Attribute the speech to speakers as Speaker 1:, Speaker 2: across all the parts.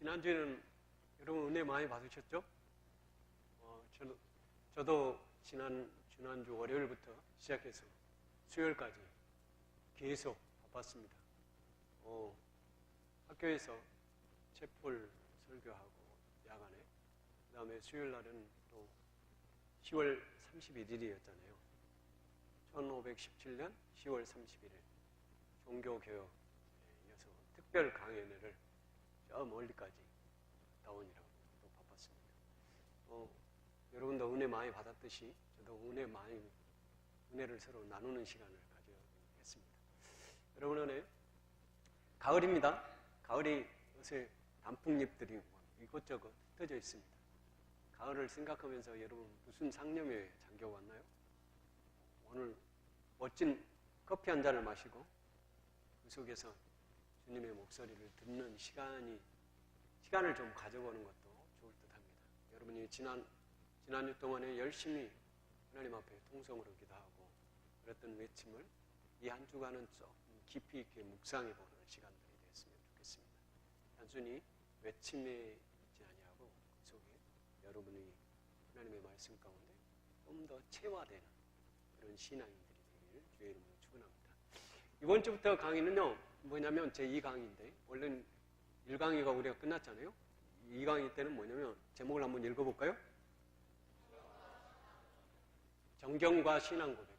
Speaker 1: 지난주에는 여러분 은혜 많이 받으셨죠? 저도 지난주 월요일부터 시작해서 수요일까지 계속 바빴습니다. 학교에서 채플 설교하고 야간에, 그 다음에 수요일 날은 또 10월 31일이었잖아요. 1517년 10월 31일 종교개혁에 이어서 특별 강연회를 저 멀리까지 갔다 오느라고 또 바빴습니다. 여러분도 은혜 많이 받았듯이 저도 은혜를 서로 나누는 시간을 가져겠습니다. 여러분은 가을입니다. 가을이 요새 단풍잎들이 이곳저곳 흩어져 있습니다. 가을을 생각하면서 여러분 무슨 상념에 잠겨왔나요? 오늘 멋진 커피 한 잔을 마시고 그 속에서 주님의 목소리를 듣는 시간을 좀 가져보는 것도 좋을 듯 합니다. 여러분이 지난주 동안에 열심히 하나님 앞에 통성으로 기도하고 그랬던 외침을 이 한 주간은 조금 깊이 있게 묵상해 보는 시간들이 됐으면 좋겠습니다. 단순히 외침에 있지 아니하고 그 속에 여러분이 하나님의 말씀 가운데 좀 더 체화되는 그런 신앙인들이 되기를 주의 이름으로 축원합니다. 이번 주부터 강의는요, 뭐냐면 제2강의인데 원래는 1강의가 우리가 끝났잖아요. 2강의 때는 뭐냐면 제목을 한번 읽어볼까요? 정경과 신앙 고백.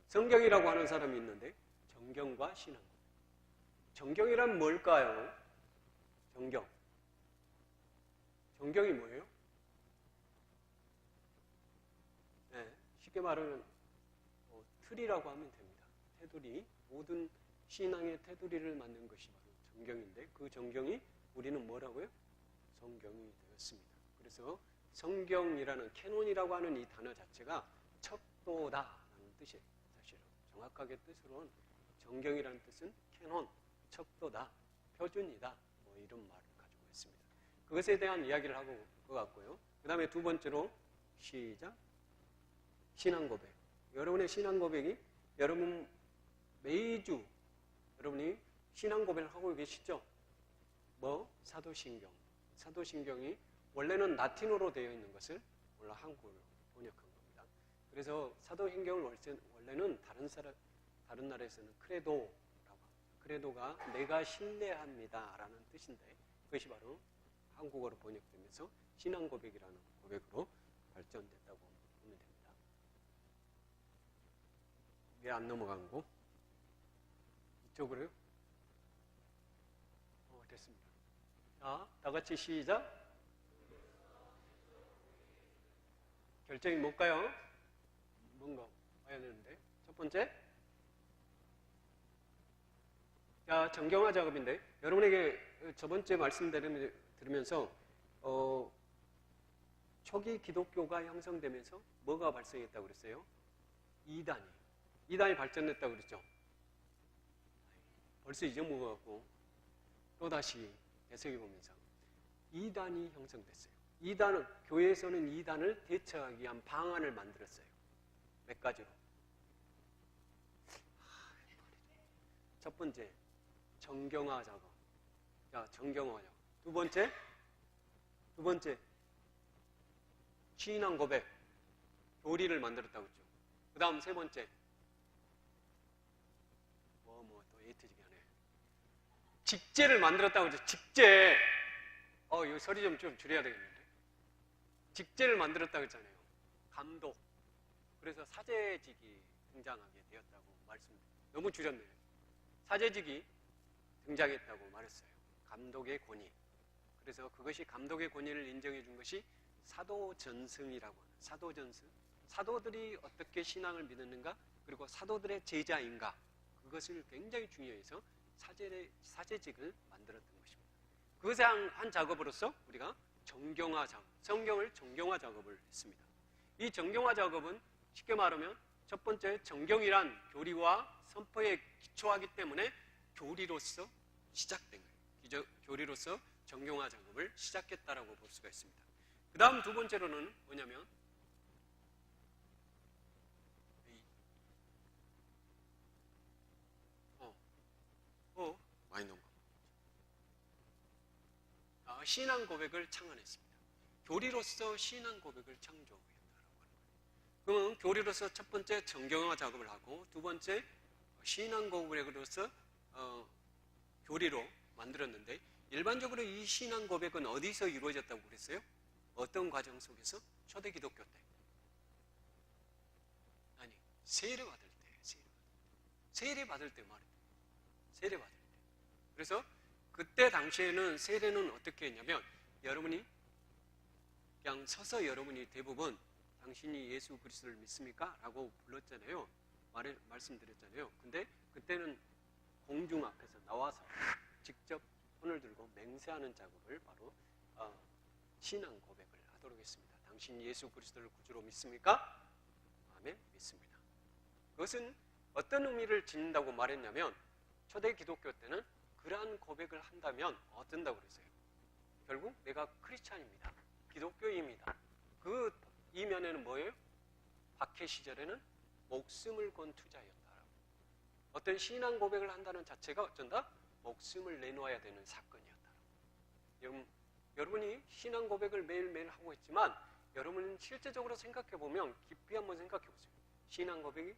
Speaker 1: 성경이라고 하는 사람이 있는데 정경과 신앙 고백. 정경이란 뭘까요? 정경이 뭐예요? 네, 쉽게 말하면 틀이라고 하면 됩니다. 테두리, 모든 신앙의 테두리를 만든 것이 바로 정경인데 그 정경이 우리는 뭐라고요? 성경이 되었습니다. 그래서 성경이라는 캐논이라고 하는 이 단어 자체가 척도다라는 뜻이에요. 사실은 정확하게 뜻으로는 정경이라는 뜻은 캐논, 척도다, 표준이다, 뭐 이런 말을 가지고 있습니다. 그것에 대한 이야기를 하고 올 것 같고요. 그 다음에 두 번째로 시작. 신앙 고백. 여러분의 신앙 고백이 여러분 매주 여러분이 신앙 고백을 하고 계시죠? 사도신경. 사도신경이 원래는 라틴어로 되어 있는 것을 원래 한국어로 번역한 겁니다. 그래서 사도신경을 원래는 다른 나라에서는 크레도라고 합니다. 크레도가 내가 신뢰합니다라는 뜻인데 그것이 바로 한국어로 번역되면서 신앙 고백이라는 고백으로 발전됐다고 보면 됩니다. 왜 안 넘어간 거? 이쪽으로요? 됐습니다. 자, 다 같이 시작. 결정이 뭘까요? 뭔가 봐야 되는데. 첫 번째. 자, 정경화 작업인데 여러분에게 저번 주에 말씀 들으면서 초기 기독교가 형성되면서 뭐가 발생했다고 그랬어요? 이단이 발전했다고 그랬죠. 벌써 잊어먹어갖고 또다시 되새겨보면서 이단이 형성됐어요. 교회에서는 이단을 대처하기 위한 방안을 만들었어요. 몇 가지로. 첫 번째, 정경화 작업. 자, 정경화 작업. 두 번째, 신앙 고백. 교리를 만들었다고 했죠. 그 다음 세 번째, 또 에이트지게 하네. 직제를 만들었다고 했죠. 직제. 이거 소리 좀 줄여야 되겠는데. 직제를 만들었다고 했잖아요. 감독. 그래서 사제직이 등장하게 되었다고 너무 줄였네요. 사제직이 등장했다고 말했어요. 감독의 권위. 그래서 그것이 감독의 권위를 인정해 준 것이 사도전승이라고 하는 사도전승. 사도들이 어떻게 신앙을 믿었는가, 그리고 사도들의 제자인가, 그것을 굉장히 중요해서 사제직을 만들었던 것입니다. 그것에 한 작업으로서 우리가 정경화 작업, 성경을 정경화 작업을 했습니다. 이 정경화 작업은 쉽게 말하면 첫 번째 정경이란 교리와 선포에 기초하기 때문에 교리로서 시작된 거예요. 교리로서 정경화 작업을 시작했다라고 볼 수가 있습니다. 그 다음 두 번째로는 뭐냐면 많이 넘어. 자, 신앙 고백을 창안했습니다. 교리로서 신앙 고백을 창조했다라고 하는 거예요. 그러면 교리로서 첫 번째 정경화 작업을 하고 두 번째 신앙 고백으로서 교리로 만들었는데 일반적으로 이 신앙 고백은 어디서 이루어졌다고 그랬어요? 어떤 과정 속에서? 초대 기독교 때. 아니, 세례 받을 때. 세례 받을 때 말이에요. 세례 받을 때. 그래서 그때 당시에는 세례는 어떻게 했냐면 여러분이 그냥 서서 여러분이 대부분 당신이 예수 그리스도를 믿습니까? 라고 불렀잖아요. 말씀드렸잖아요. 근데 그때는 공중 앞에서 나와서 직접 손을 들고 맹세하는 작업을 바로 신앙 고백을 하도록 했습니다. 당신 예수 그리스도를 구주로 믿습니까? 아멘, 믿습니다. 그것은 어떤 의미를 지닌다고 말했냐면 초대 기독교 때는 그러한 고백을 한다면 어떤다고 그랬어요? 결국 내가 크리스찬입니다. 기독교입니다. 그 이면에는 뭐예요? 박해 시절에는 목숨을 건 투자였다. 어떤 신앙 고백을 한다는 자체가 어쩐다? 목숨을 내놓아야 되는 사건이었다. 여러분이 신앙 고백을 매일매일 하고 있지만 여러분은 실제적으로 생각해 보면 깊이 한번 생각해 보세요. 신앙 고백이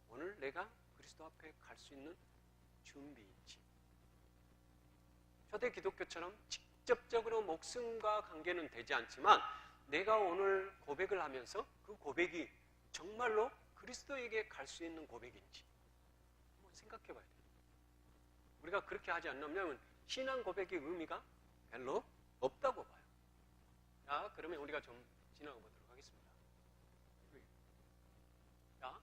Speaker 1: 오늘 내가 그리스도 앞에 갈 수 있는 준비인지. 초대 기독교처럼 직접적으로 목숨과 관계는 되지 않지만 내가 오늘 고백을 하면서 그 고백이 정말로 그리스도에게 갈 수 있는 고백인지 한번 생각해 봐야 돼요. 우리가 그렇게 하지 않으면 신앙 고백의 의미가 별로 없다고 봐요. 자, 그러면 우리가 좀 지나가 보도록 하겠습니다. 자,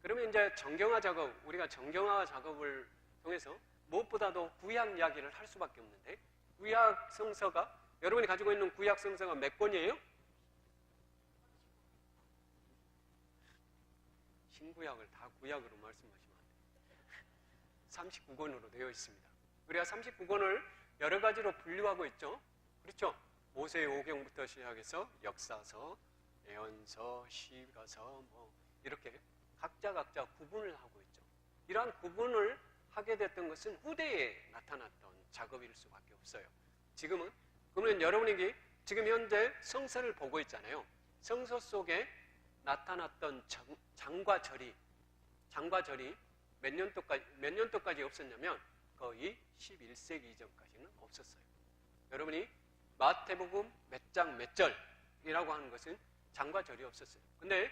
Speaker 1: 그러면 이제 정경화 작업, 우리가 정경화 작업을 통해서 무엇보다도 구약 이야기를 할 수밖에 없는데 구약 성서가 여러분이 가지고 있는 구약 성서가 몇 권이에요? 신구약을 다 구약으로 말씀하시면 안 돼요. 39권으로 되어 있습니다. 우리가 39권을 여러 가지로 분류하고 있죠. 그렇죠? 모세오경부터 시작해서 역사서, 예언서, 시가서 뭐 이렇게 각자 구분을 하고 있죠. 이러한 구분을 하게 됐던 것은 후대에 나타났던 작업일 수밖에 없어요. 지금은 그러면 여러분에게 지금 현재 성서를 보고 있잖아요. 성서 속에 나타났던 장과 절이 몇 년도까지 없었냐면 거의 11세기 이전까지는 없었어요. 여러분이 마태복음 몇 장 몇 절이라고 하는 것은 장과 절이 없었어요. 근데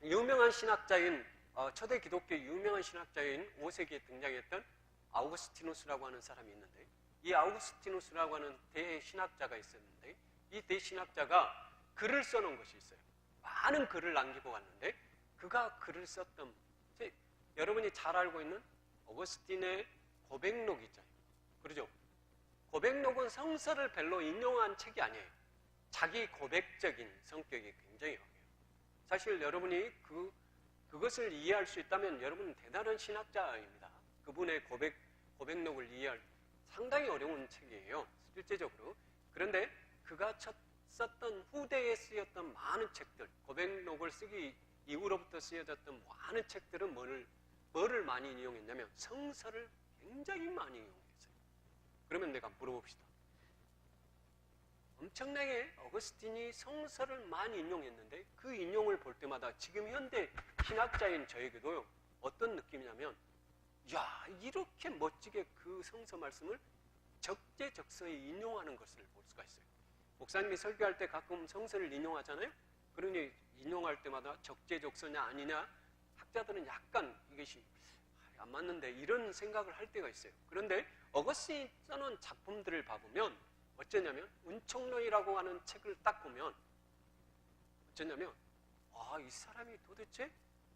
Speaker 1: 유명한 신학자인 초대 기독교 유명한 신학자인 5세기에 등장했던 아우구스티누스라고 하는 사람이 있는데 이 아우구스티누스라고 하는 대신학자가 있었는데 이 대신학자가 글을 써놓은 것이 있어요. 많은 글을 남기고 갔는데 그가 글을 썼던 여러분이 잘 알고 있는 어거스틴의 고백록 있잖아요. 그러죠? 고백록은 성서를 별로 인용한 책이 아니에요. 자기 고백적인 성격이 굉장히 강해요. 사실 여러분이 그것을 이해할 수 있다면 여러분은 대단한 신학자입니다. 그분의 고백록을 이해할 상당히 어려운 책이에요. 실제적으로. 그런데 그가 썼던 후대에 쓰였던 많은 책들, 고백록을 쓰기 이후로부터 쓰여졌던 많은 책들은 뭐를 많이 인용했냐면 성서를 굉장히 많이 인용했어요. 그러면 내가 물어봅시다. 엄청나게 어거스틴이 성서를 많이 인용했는데 그 인용을 볼 때마다 지금 현대 신학자인 저에게도 어떤 느낌이냐면 야, 이렇게 멋지게 그 성서 말씀을 적재적소에 인용하는 것을 볼 수가 있어요. 목사님이 설교할 때 가끔 성서를 인용하잖아요. 그러니 인용할 때마다 적재적소냐 아니냐 학자들은 약간 이것이 안 맞는데 이런 생각을 할 때가 있어요. 그런데 어거스틴이 써놓은 작품들을 봐보면 어쩌냐면 은총론이라고 하는 책을 딱 보면 어쩌냐면 이 사람이 도대체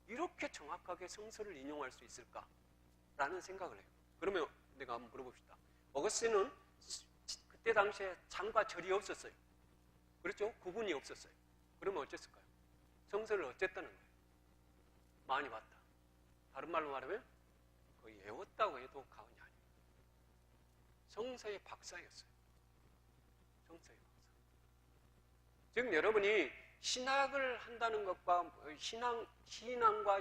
Speaker 1: 이렇게 정확하게 성서를 인용할 수 있을까라는 생각을 해요. 그러면 내가 한번 물어봅시다. 어거스틴은 그때 당시에 장과 절이 없었어요. 그렇죠? 구분이 없었어요. 그러면 어쨌을까요? 성서를 어쨌다는 거예요? 많이 봤다. 다른 말로 말하면 거의 외웠다고 해도 과언이 아니에요. 성서의 박사였어요. 성서의 박사. 즉 여러분이 신학을 한다는 것과 신앙과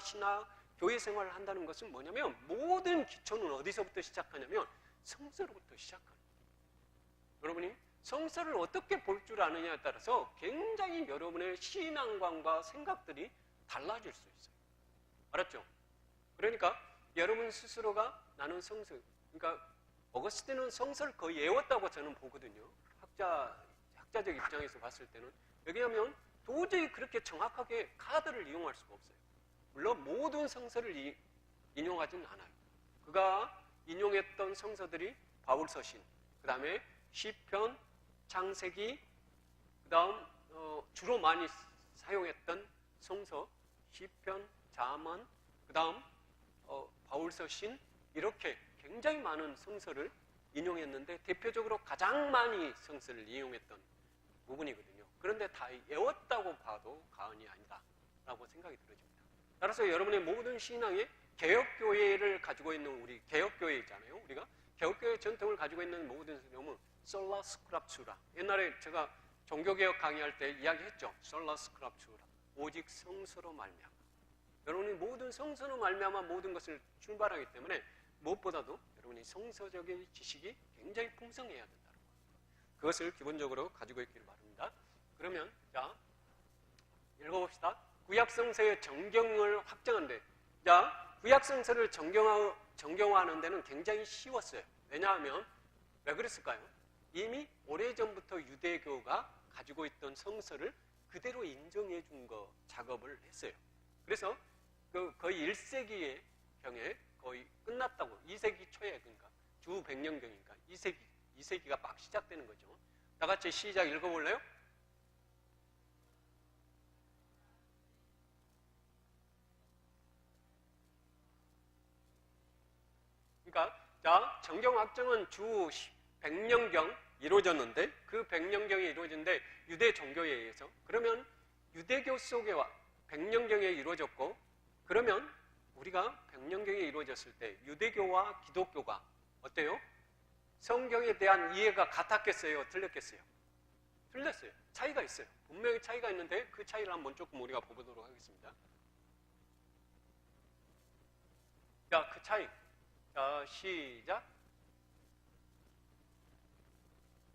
Speaker 1: 교회 생활을 한다는 것은 뭐냐면 모든 기초는 어디서부터 시작하냐면 성서로부터 시작합니다. 여러분이 성서를 어떻게 볼 줄 아느냐에 따라서 굉장히 여러분의 신앙관과 생각들이 달라질 수 있어요. 알았죠? 그러니까 여러분 스스로가 나는 성서, 그러니까 어거스틴은 성서를 거의 외웠다고 저는 보거든요. 학자적 입장에서 봤을 때는. 왜냐하면 도저히 그렇게 정확하게 카드를 이용할 수가 없어요. 물론 모든 성서를 인용하지는 않아요. 그가 인용했던 성서들이 바울서신, 그 다음에 시편, 창세기, 그 다음 주로 많이 사용했던 성서, 시편, 잠언, 그 다음 바울서신, 이렇게 굉장히 많은 성서를 인용했는데 대표적으로 가장 많이 성서를 이용했던 부분이거든요. 그런데 다 외웠다고 봐도 과언이 아니다라고 생각이 들어집니다. 따라서 여러분의 모든 신앙에 개혁교회를 가지고 있는 우리 개혁교회 있잖아요. 우리가 개혁교회 전통을 가지고 있는 모든 사람은 솔라 스크랍추라. 옛날에 제가 종교개혁 강의할 때 이야기했죠. 솔라 스크랍추라. 오직 성서로 말미암아. 여러분이 모든 성서로 말미암아 모든 것을 출발하기 때문에 무엇보다도 여러분이 성서적인 지식이 굉장히 풍성해야 된다는 것. 그것을 기본적으로 가지고 있기를 바랍니다. 그러면 자 읽어봅시다. 구약성서의 정경을 확정한데, 자 구약성서를 정경화하는 데는 굉장히 쉬웠어요. 왜냐하면 왜 그랬을까요? 이미 오래전부터 유대교가 가지고 있던 성서를 그대로 인정해 준 거 작업을 했어요. 그래서 거의 1세기의 경에 거의 끝났다고. 2세기 초에, 그러니까 주 100년경이니까 2세기가 막 시작되는 거죠. 다 같이 시작 읽어볼래요? 그러니까 자 정경 확정은 주 100년경 이루어졌는데, 그 100년경이 이루어졌는데 유대 종교에 의해서, 그러면 유대교 속에 100년경에 이루어졌고, 그러면 우리가 100년경에 이루어졌을 때 유대교와 기독교가 어때요? 성경에 대한 이해가 같았겠어요? 틀렸겠어요? 틀렸어요. 차이가 있어요. 분명히 차이가 있는데 그 차이를 한번 조금 우리가 보도록 하겠습니다. 자, 그 차이. 자, 시작.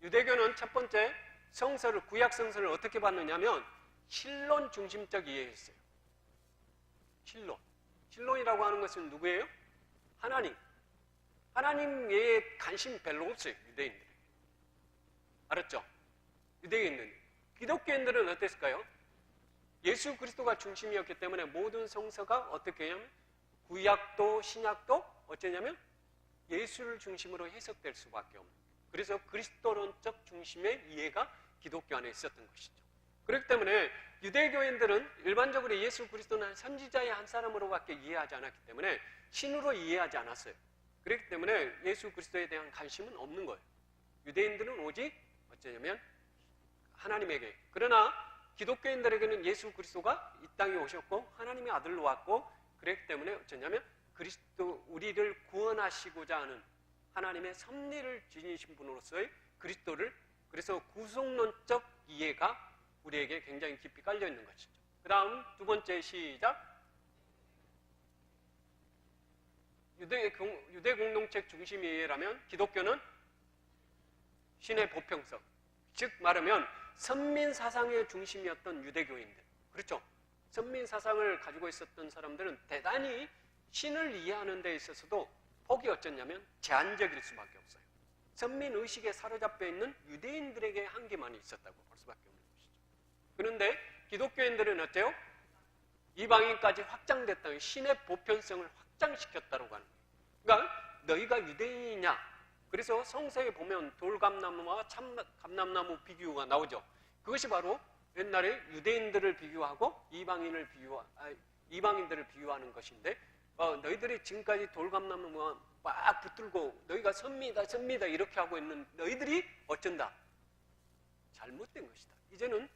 Speaker 1: 유대교는 첫 번째 성서를, 구약 성서를 어떻게 봤느냐면 신론 중심적 이해였어요. 신론이라고 하는 것은 누구예요? 하나님. 하나님 외에 관심 별로 없어요. 유대인들에게. 알았죠? 유대인들. 기독교인들은 어땠을까요? 예수 그리스도가 중심이었기 때문에 모든 성서가 어떻게 하냐면 구약도 신약도 어쩌냐면 예수를 중심으로 해석될 수밖에 없는. 그래서 그리스도론적 중심의 이해가 기독교 안에 있었던 것이죠. 그렇기 때문에 유대교인들은 일반적으로 예수 그리스도는 선지자의 한 사람으로밖에 이해하지 않았기 때문에 신으로 이해하지 않았어요. 그렇기 때문에 예수 그리스도에 대한 관심은 없는 거예요. 유대인들은 오직 어쩌냐면 하나님에게. 그러나 기독교인들에게는 예수 그리스도가 이 땅에 오셨고 하나님의 아들로 왔고, 그렇기 때문에 어쩌냐면 그리스도, 우리를 구원하시고자 하는 하나님의 섭리를 지니신 분으로서의 그리스도를, 그래서 구속론적 이해가 우리에게 굉장히 깊이 깔려 있는 것이죠. 그 다음 두 번째 시작. 유대 공동체 중심 이해라면 기독교는 신의 보편성, 즉 말하면 선민 사상의 중심이었던 유대교인들. 그렇죠? 선민 사상을 가지고 있었던 사람들은 대단히 신을 이해하는 데 있어서도 폭이 어쩌냐면 제한적일 수밖에 없어요. 선민 의식에 사로잡혀 있는 유대인들에게 한계만이 있었다고 볼 수밖에 없는 것이죠. 그런데 기독교인들은 어때요? 이방인까지 확장됐다는 신의 보편성을 확장시켰다고 하는 거예요. 그러니까 너희가 유대인이냐? 그래서 성서에 보면 돌감나무와 참감나무 비교가 나오죠. 그것이 바로 옛날에 유대인들을 비교하고 이방인들을 비교하는 것인데, 너희들이 지금까지 돌감나무와 막 붙들고 너희가 선미다 이렇게 하고 있는 너희들이 어쩐다? 잘못된 것이다. 이제는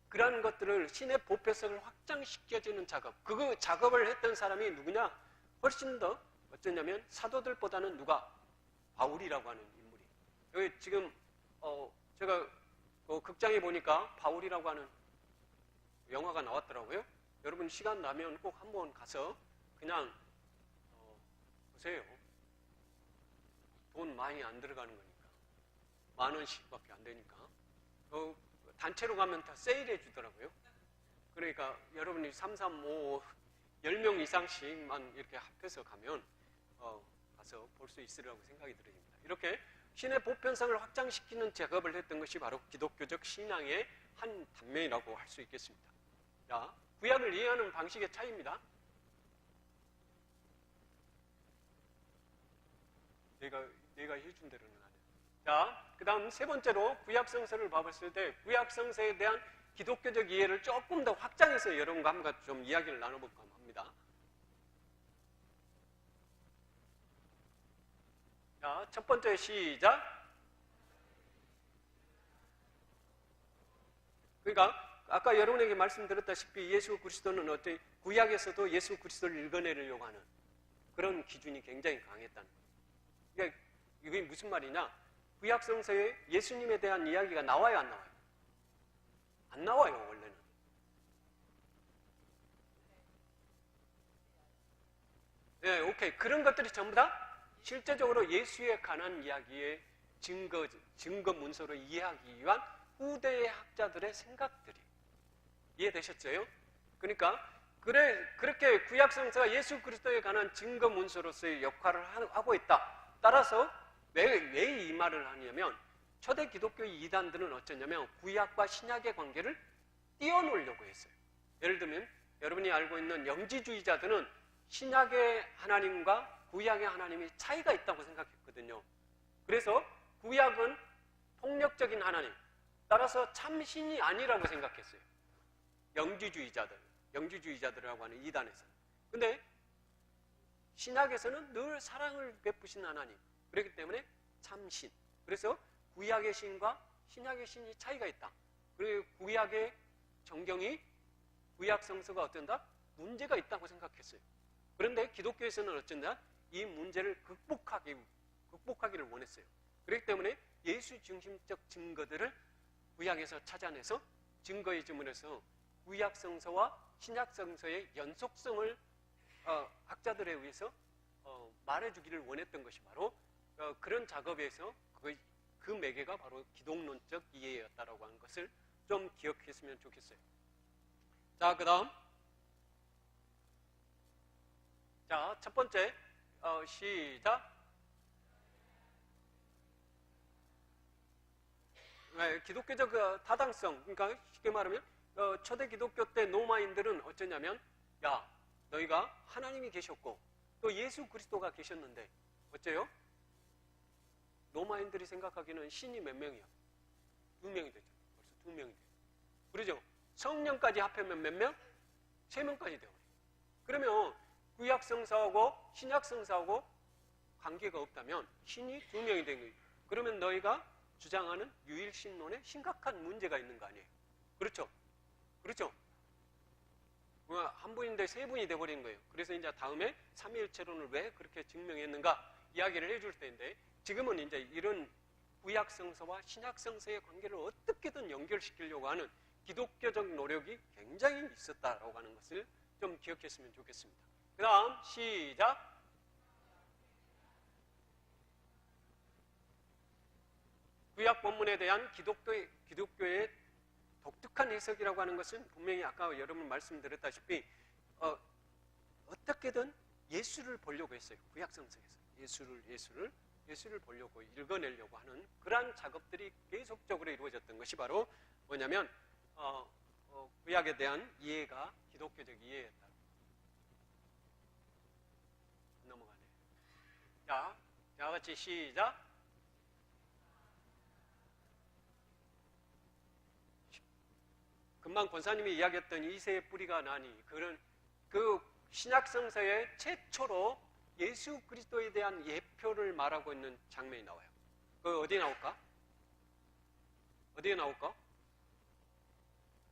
Speaker 1: 그러한 것들을 신의 보편성을 확장시켜주는 작업, 그 작업을 했던 사람이 누구냐? 훨씬 더 어쩌냐면 사도들보다는 누가? 바울이라고 하는 인물이. 여기 지금 제가 극장에 보니까 바울이라고 하는 영화가 나왔더라고요. 여러분 시간 나면 꼭 한번 가서 그냥 보세요. 돈 많이 안 들어가는 거니까. 10,000원씩밖에 안 되니까 단체로 가면 다 세일해 주더라고요. 그러니까 여러분이 3, 3, 5, 10명 이상씩만 이렇게 합해서 가면 가서 볼 수 있으리라고 생각이 들어집니다. 이렇게 신의 보편성을 확장시키는 작업을 했던 것이 바로 기독교적 신앙의 한 단면이라고 할 수 있겠습니다. 자, 구약을 이해하는 방식의 차이입니다. 내가 해준 대로는 안 해. 자, 그 다음 세 번째로 구약 성서를 봐봤을 때 구약 성서에 대한 기독교적 이해를 조금 더 확장해서 여러분과 함께 좀 이야기를 나눠볼까 합니다. 자, 첫 번째 시작. 그러니까 아까 여러분에게 말씀드렸다시피 예수 그리스도는 어떤 구약에서도 예수 그리스도를 읽어내려고 하는 그런 기준이 굉장히 강했다는 거예요. 그러니까 이게 무슨 말이냐? 구약 성서에 예수님에 대한 이야기가 나와요, 안 나와요? 안 나와요, 원래는. 네, 오케이. 그런 것들이 전부 다 실제적으로 예수에 관한 이야기의 증거 문서로 이해하기 위한 후대의 학자들의 생각들이 이해되셨어요? 그러니까 그렇게 구약 성서가 예수 그리스도에 관한 증거 문서로서의 역할을 하고 있다. 따라서 왜 이 말을 하냐면 초대 기독교의 이단들은 어쩌냐면 구약과 신약의 관계를 띄워놓으려고 했어요. 예를 들면 여러분이 알고 있는 영지주의자들은 신약의 하나님과 구약의 하나님이 차이가 있다고 생각했거든요. 그래서 구약은 폭력적인 하나님, 따라서 참신이 아니라고 생각했어요. 영지주의자들이라고 하는 이단에서는. 근데 신약에서는 늘 사랑을 베푸신 하나님, 그렇기 때문에 참신. 그래서 구약의 신과 신약의 신이 차이가 있다. 그리고 구약의 정경이 구약 성서가 어쩐다? 문제가 있다고 생각했어요. 그런데 기독교에서는 어쩐다? 이 문제를 극복하기를 원했어요. 그렇기 때문에 예수 중심적 증거들을 구약에서 찾아내서 증거의 주문에서 구약 성서와 신약 성서의 연속성을 학자들에 의해서 말해주기를 원했던 것이 바로 그런 작업에서 그 매개가 바로 기독론적 이해였다라고 하는 것을 좀 기억했으면 좋겠어요. 자, 그 다음. 자, 첫 번째, 시작. 기독교적 타당성, 그러니까 쉽게 말하면 초대 기독교 때 노마인들은 어쩌냐면 야, 너희가 하나님이 계셨고 또 예수 그리스도가 계셨는데 어째요? 로마인들이 생각하기에는 신이 몇 명이야? 2명이 되죠. 벌써 2명이 돼요. 그러죠? 성령까지 합하면 몇 명? 3명까지 되어버려요. 그러면 구약 성서하고 신약 성서하고 관계가 없다면 신이 2명이 된 거예요. 그러면 너희가 주장하는 유일신론에 심각한 문제가 있는 거 아니에요? 그렇죠? 그렇죠? 한 분인데 3분이 돼버리는 거예요. 그래서 이제 다음에 삼위일체론을 왜 그렇게 증명했는가 이야기를 해줄 때인데 지금은 이제 이런 구약 성서와 신약 성서의 관계를 어떻게든 연결시키려고 하는 기독교적 노력이 굉장히 있었다라고 하는 것을 좀 기억했으면 좋겠습니다. 그 다음 시작. 구약 본문에 대한 기독교의 독특한 해석이라고 하는 것은 분명히 아까 여러분 말씀드렸다시피 어떻게든 예수를 보려고 했어요. 구약 성서에서 예수를 보려고 읽어내려고 하는 그러한 작업들이 계속적으로 이루어졌던 것이 바로 뭐냐면 구약에 대한 이해가 기독교적 이해였다. 넘어가네. 자, 다 같이 시작. 금방 권사님이 이야기했던 이새의 뿌리가 나니 그 신약성서의 최초로 예수 그리스도에 대한 예표를 말하고 있는 장면이 나와요. 그 어디에 나올까? 어디에 나올까?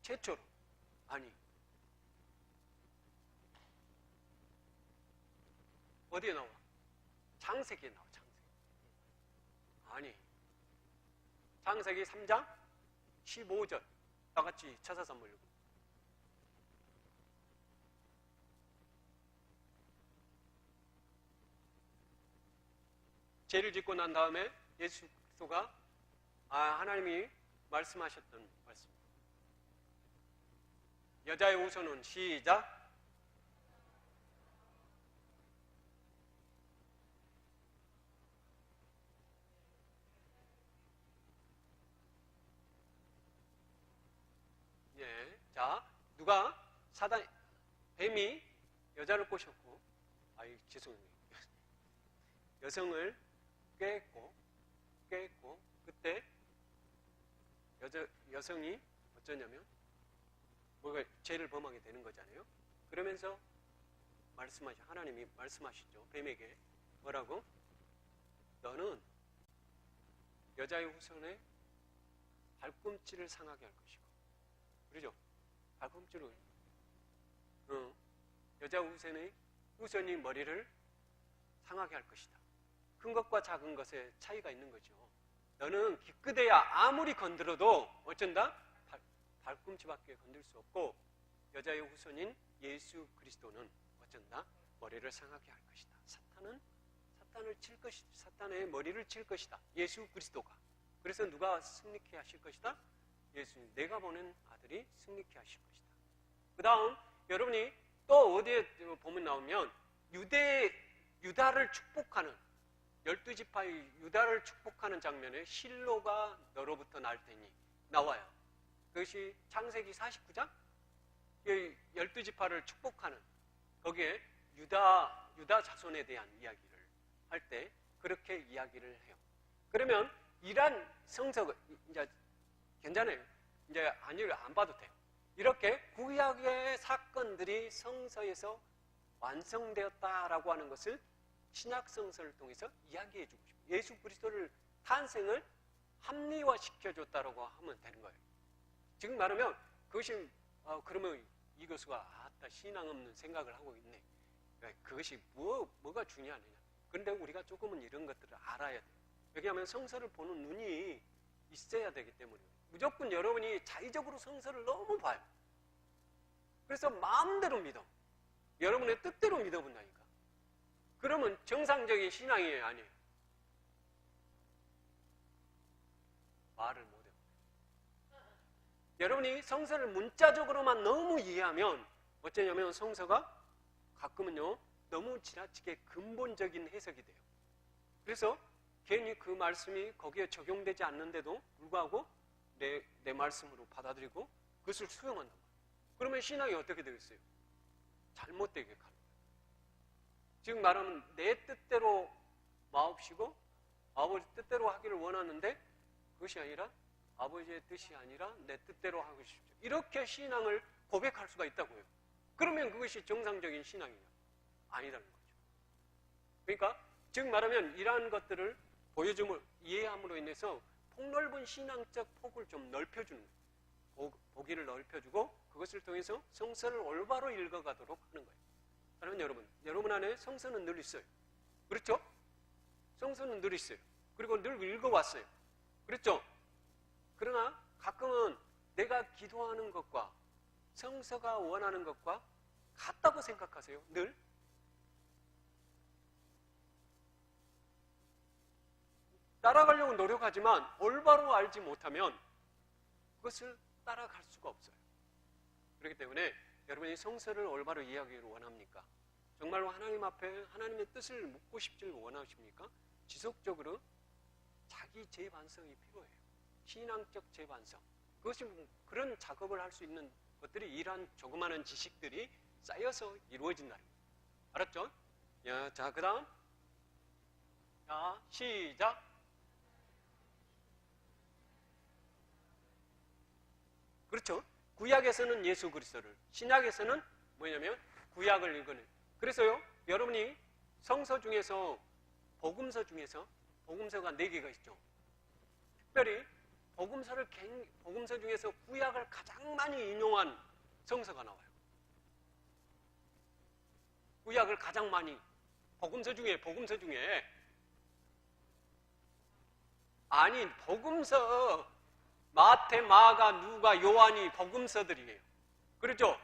Speaker 1: 최초로. 아니. 어디에 나와? 창세기에 나와. 창세기. 아니. 창세기 3장 15절. 다 같이 찾아서 한번 읽어. 죄를 짓고 난 다음에 예수 그리스도가 하나님이 말씀하셨던 말씀. 여자의 후손은 시작. 예, 자, 누가 뱀이 여자를 꼬셨고, 죄송해요. 여성을 꾀했고, 그때 여성이 어쩌냐면, 뭐가 죄를 범하게 되는 거잖아요. 그러면서 하나님이 말씀하시죠. 뱀에게 뭐라고? 너는 여자의 후손의 발꿈치를 상하게 할 것이고, 그러죠? 발꿈치를, 여자 후손이 머리를 상하게 할 것이다. 큰 것과 작은 것에 차이가 있는 거죠. 너는 기껏해야 아무리 건드려도 어쩐다? 발꿈치밖에 건들 수 없고, 여자의 후손인 예수 그리스도는 어쩐다? 머리를 상하게 할 것이다. 사탄의 머리를 칠 것이다. 예수 그리스도가. 그래서 누가 승리케 하실 것이다? 예수님, 내가 보낸 아들이 승리케 하실 것이다. 그 다음 여러분이 또 어디에 보면 나오면 유다를 축복하는 12지파의 유다를 축복하는 장면에 실로가 너로부터 날 테니 나와요. 그것이 창세기 49장 12지파를 축복하는 거기에 유다 자손에 대한 이야기를 할 때 그렇게 이야기를 해요. 그러면 이란 성서가 이제 괜찮아요. 이제 안 봐도 돼요. 이렇게 구약의 사건들이 성서에서 완성되었다라고 하는 것을 신약 성서를 통해서 이야기해 주고 싶어요. 예수 그리스도를 탄생을 합리화시켜줬다라고 하면 되는 거예요. 지금 말하면 그것이 그러면 이 교수가 신앙 없는 생각을 하고 있네. 그것이 뭐가 중요하느냐. 그런데 우리가 조금은 이런 것들을 알아야 돼요. 왜냐하면 성서를 보는 눈이 있어야 되기 때문이에요. 무조건 여러분이 자의적으로 성서를 너무 봐요. 그래서 마음대로 믿어. 여러분의 뜻대로 믿어본다니까. 그러면 정상적인 신앙이에요, 아니에요? 말을 못해요. 여러분이 성서를 문자적으로만 너무 이해하면 어쩌냐면 성서가 가끔은요 너무 지나치게 근본적인 해석이 돼요. 그래서 괜히 그 말씀이 거기에 적용되지 않는데도 불구하고 내 말씀으로 받아들이고 그것을 수용한단 말이에요. 그러면 신앙이 어떻게 되겠어요? 잘못되게 가는 거예요. 지금 말하면 내 뜻대로 마옵시고 아버지 뜻대로 하기를 원하는데 그것이 아니라 아버지의 뜻이 아니라 내 뜻대로 하고 싶죠. 이렇게 신앙을 고백할 수가 있다고요. 그러면 그것이 정상적인 신앙이냐? 아니라는 거죠. 그러니까 즉 말하면 이러한 것들을 보여줌을 이해함으로 인해서 폭넓은 신앙적 폭을 좀 넓혀주는 거예요. 보기를 넓혀주고 그것을 통해서 성서를 올바로 읽어가도록 하는 거예요. 그러면 여러분 안에 성서는 늘 있어요. 그렇죠? 성서는 늘 있어요. 그리고 늘 읽어왔어요. 그렇죠? 그러나 가끔은 내가 기도하는 것과 성서가 원하는 것과 같다고 생각하세요. 늘? 따라가려고 노력하지만 올바로 알지 못하면 그것을 따라갈 수가 없어요. 그렇기 때문에 여러분이 성서를 올바로 이해하기를 원합니까? 정말로 하나님 앞에 하나님의 뜻을 묻고 싶지를 원하십니까? 지속적으로 자기 재반성이 필요해요. 신앙적 재반성. 그것이 그런 작업을 할 수 있는 것들이 이러한 조그마한 지식들이 쌓여서 이루어진다는 거예요. 알았죠? 자, 그 다음. 자, 시작. 그렇죠? 구약에서는 예수 그리스도를, 신약에서는 뭐냐면 구약을 읽어내요. 그래서요, 여러분이 성서 중에서 복음서 중에서 복음서가 4개가 있죠. 특별히 복음서 중에서 구약을 가장 많이 인용한 성서가 나와요. 구약을 가장 많이 복음서 중에 아니 복음서 마태, 마가, 누가, 요한이 복음서들이에요. 그렇죠?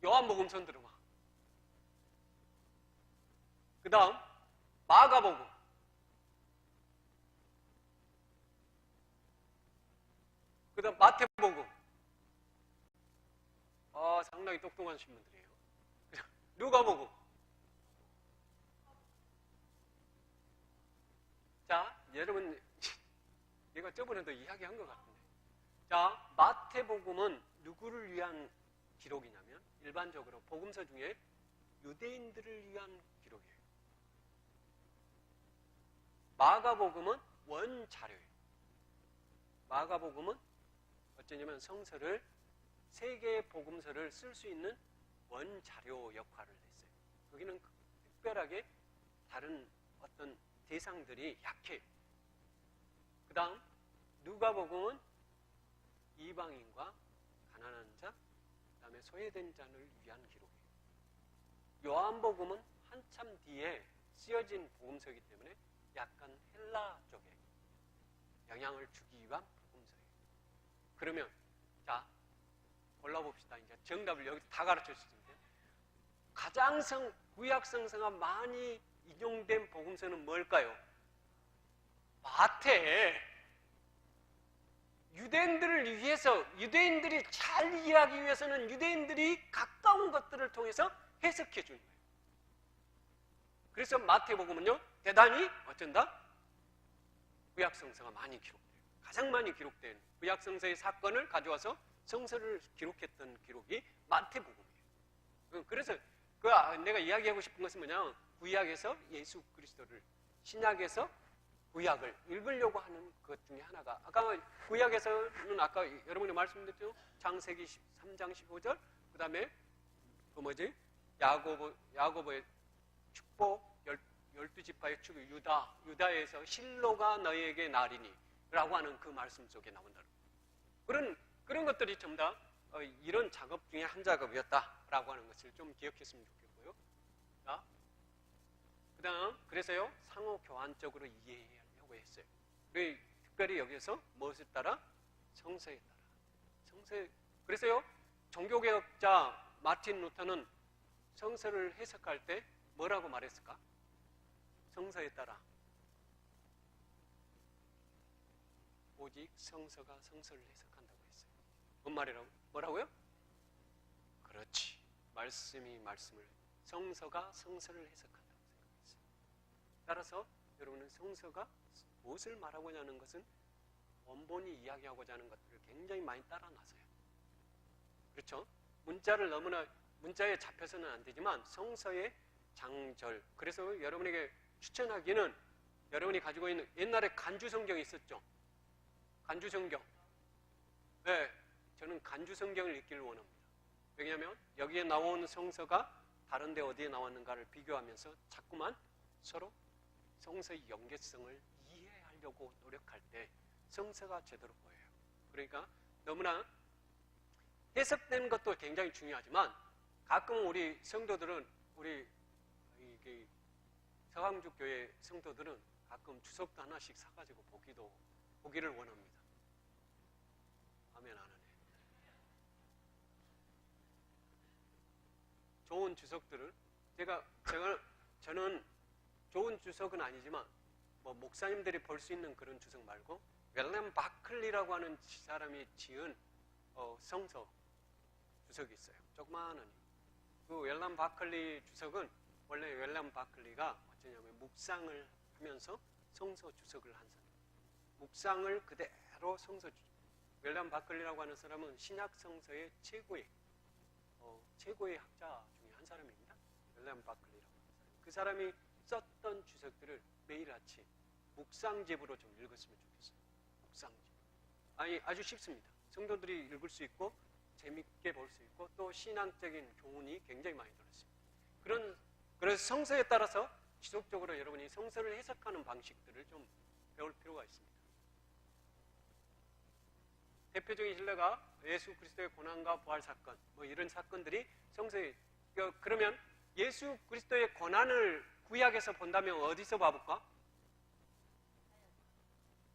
Speaker 1: 요한복음서 들어봐. 그 다음 마가복음, 그 다음 마태복음. 상당히 똑똑하신 분들이에요. 누가복음. 자, 여러분, 내가 저번에도 이야기한 것 같은데. 자, 마태복음은 누구를 위한 기록이냐면 일반적으로 복음서 중에 유대인들을 위한 기록이에요. 마가복음은 원자료예요. 마가복음은 어쩌냐면 성서를 세 개의 복음서를 쓸 수 있는 원자료 역할을 했어요. 거기는 특별하게 다른 어떤 대상들이 약해요. 그 다음 누가복음은 이방인과 가난한 자, 그 다음에 소외된 자를 위한 기록이에요. 요한복음은 한참 뒤에 쓰여진 복음서이기 때문에 약간 헬라 쪽에 영향을 주기 위한 복음서예요. 그러면 자, 골라봅시다. 이제 정답을 여기 다 가르쳐 주시면 가장 구약 성서가 많이 인용된 복음서는 뭘까요? 마태. 유대인들을 위해서, 유대인들이 잘 이해하기 위해서는 유대인들이 가까운 것들을 통해서 해석해 주는 거예요. 그래서 마태복음은요, 대단히 어쩐다? 구약 성서가 많이 기록돼요. 가장 많이 기록된 구약 성서의 사건을 가져와서 성서를 기록했던 기록이 마태복음이에요. 그래서 내가 이야기하고 싶은 것은 뭐냐? 구약에서 예수 그리스도를, 신약에서 구약을 읽으려고 하는 것 중에 하나가, 아까 구약에서는 아까 여러분이 말씀드렸죠? 창세기 3장 15절, 그 다음에 야고보의 축복, 12지파의 축복, 유다에서 실로가 너에게 나리니 라고 하는 그 말씀 속에 나온다. 그런 것들이 전부 다 이런 작업 중에 한 작업이었다라고 하는 것을 좀 기억했으면 좋겠고요. 자, 그 다음, 그래서요, 상호 교환적으로 이해하려고 했어요. 특별히 여기서 무엇에 따라? 성서에 따라. 그래서요, 종교개혁자 마틴 루터는 성서를 해석할 때 뭐라고 말했을까? 성서에 따라. 오직 성서가 성서를 해석한다고 했어요. 뭔 말이라고? 뭐라고요? 그렇지. 말씀이 말씀을, 성서가 성서를 해석한다고 생각했어요. 따라서 여러분은 성서가 무엇을 말하고자 하는 것은 원본이 이야기하고자 하는 것들을 굉장히 많이 따라 나서요. 그렇죠? 문자에 잡혀서는 안 되지만 성서의 장절. 그래서 여러분에게 추천하기는 여러분이 가지고 있는 옛날에 간주성경이 있었죠. 간주성경. 네, 저는 간주성경을 읽기를 원합니다. 왜냐하면 여기에 나오는 성서가 다른 데 어디에 나왔는가를 비교하면서 자꾸만 서로 성서의 연계성을 이해하려고 노력할 때 성서가 제대로 보여요. 그러니까 너무나 해석되는 것도 굉장히 중요하지만 가끔 우리 성도들은, 우리 서강juk 교회 성도들은 가끔 주석도 하나씩 사가지고 보기를 원합니다. 아멘 안 하네. 좋은 주석들을 저는 좋은 주석은 아니지만 목사님들이 볼 수 있는 그런 주석 말고 웰렘 바클리라고 하는 사람이 지은 성서 주석이 있어요. 조그마한. 그 웰렘 바클리 주석은 원래 웰렘 바클리가 어쩌냐면 묵상을 하면서 성서 주석을 한 사람. 묵상을 그대로 성서 주석. 웰렘 바클리라고 하는 사람은 신약 성서의 최고의 학자 중에 한 사람입니다. 웰렘 바클리라고 하는 사람. 그 사람이 썼던 주석들을 매일 아침 묵상집으로 좀 읽었으면 좋겠어요. 묵상집. 아주 쉽습니다. 성도들이 읽을 수 있고 재밌게 볼 수 있고 또 신앙적인 교훈이 굉장히 많이 들어있습니다. 그래서 성서에 따라서 지속적으로 여러분이 성서를 해석하는 방식들을 좀 배울 필요가 있습니다. 대표적인 신뢰가 예수 그리스도의 고난과 부활 사건, 이런 사건들이 성서에, 그러면 예수 그리스도의 고난을 구약에서 본다면 어디서 봐볼까?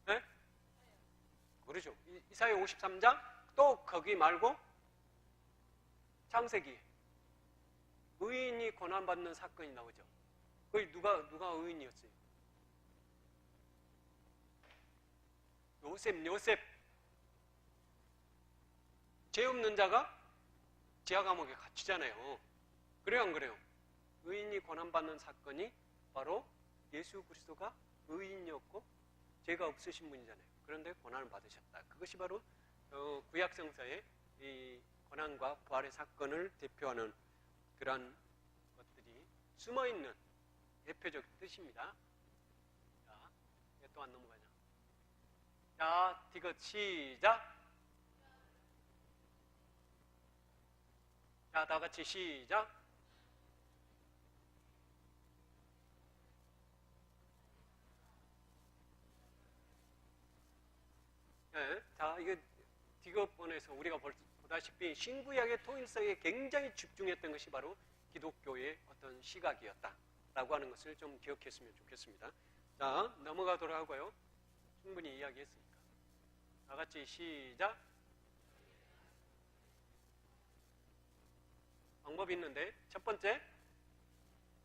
Speaker 1: 네? 그렇죠. 이사야 53장, 또 거기 말고 창세기, 의인이 고난받는 사건이 나오죠. 거기 누가 의인이었어요? 요셉. 죄 없는 자가 지하 감옥에 갇히잖아요. 그래요, 안 그래요? 의인이 고난받는 사건이 바로 예수 그리스도가 의인이었고 죄가 없으신 분이잖아요. 그런데 고난을 받으셨다. 그것이 바로 구약 성서의 이 고난과 부활의 사건을 대표하는 그러한 것들이 숨어있는 대표적 뜻입니다. 자, 이게 또 안 넘어가냐? 자, 디귿 시작. 자, 다 같이 시작. 네, 자, 이거 디귿번에서 우리가 보다시피 신구약의 통일성에 굉장히 집중했던 것이 바로 기독교의 어떤 시각이었다라고 하는 것을 좀 기억했으면 좋겠습니다. 자, 넘어가도록 하고요. 충분히 이야기했으니까. 다 같이 시작. 방법이 있는데 첫 번째,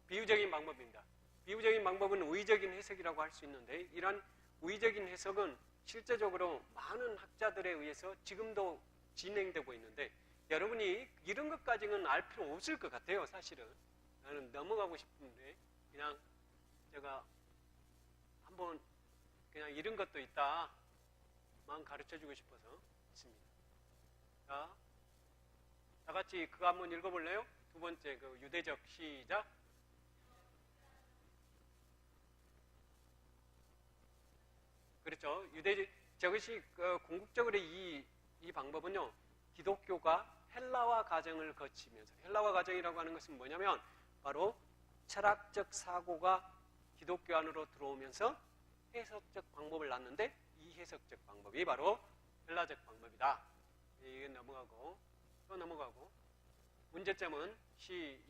Speaker 1: 비유적인 방법입니다. 비유적인 방법은 의적인 해석이라고 할 수 있는데 이러한 의적인 해석은 실제적으로 많은 학자들에 의해서 지금도 진행되고 있는데 여러분이 이런 것까지는 알 필요 없을 것 같아요. 사실은 나는 넘어가고 싶은데 그냥 제가 한번 그냥 이런 것도 있다만 가르쳐주고 싶어서 있습니다. 자, 다 같이 그거 한번 읽어볼래요? 두 번째 그 유대적 시작. 그렇죠. 저것이 궁극적으로 이 방법은요, 기독교가 헬라화 과정을 거치면서, 헬라화 과정이라고 하는 것은 뭐냐면 바로 철학적 사고가 기독교 안으로 들어오면서 해석적 방법을 낳는데 이 해석적 방법이 바로 헬라적 방법이다. 이게 넘어가고 또 넘어가고 문제점은